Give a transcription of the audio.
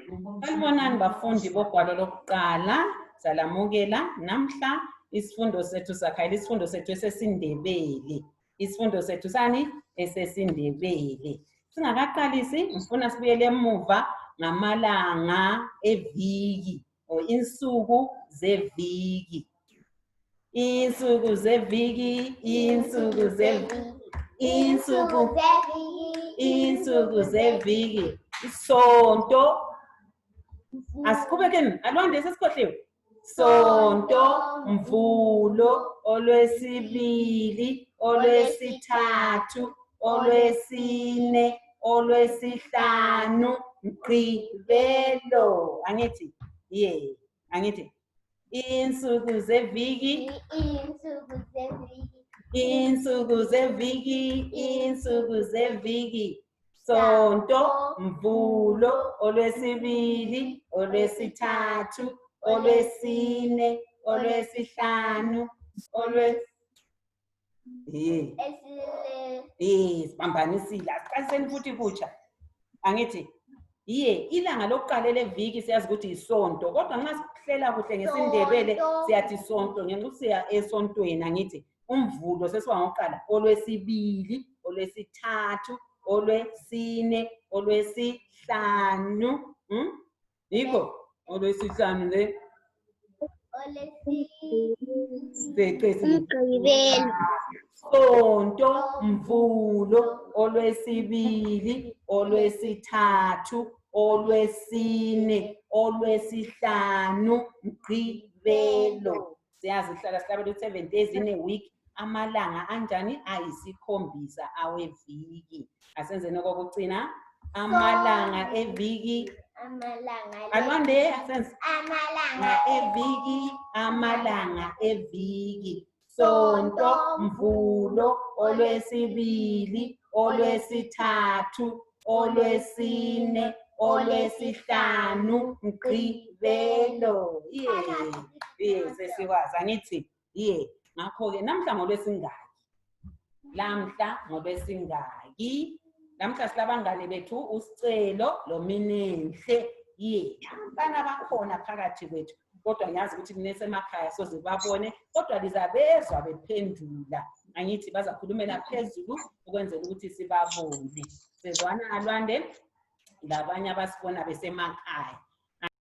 Salibonani bafundi bogwalo lokuqala salamukela namhla isifundo sethu sakhayela isifundo sethu esesindebele isifundo sethu sani esesindebele singakaqalisi ngifuna sibuyele emuva ngamalanga eviki o insuku zeviki insuku zeviki insuku zeviki isonto asiqhubekeni alwande sesikhohliwe sonto mvulo olwesibili olwesithathu olwesine olwesihlanu mgqibelo angithi angithi insuku zeviki insuku zeviki sonto mvulo olwesibili olwesithathu olwesine olwesihlanu sibambanisile asiqaliseni futhi kutsha angithi ilanga lokuqala leviki siyazi ukuthi isonto kodwa nxa sihlela kuhle ngesindebele siyathi sonto ngenxa siya esontweni angithi umvulo sesiba ngokuqala olwesibili olwesithathu olwesine olwesihlanu yikho olwesihlanu le sonto mvulo olwesibili olwesithathu olwesine olwesihlanu mgqibelo siyazi sihlala sihlabela 7 days in a week amalanga anjani ayisikhombisa aweviki asenzeni okokucina amalanga eviki alwande asenze amalanga eviki sonto mvulo olwesibili olwesithathu olwesine olwesihlanu mgqibelo sesikwazi angithi ngakho-ke namhla ngolwesingaki namhla silabangane bethu uSicelo loMinenhle abantwana bakhona phakathi kwethu kodwa ngiyazi ukuthi kunesemakhaya soze babone kodwa lizabezwa bephendula angithi bazakhulumela phezulu ukwenzela ukuthi sibabone sezwana alwande labanye abasibona besemakhaya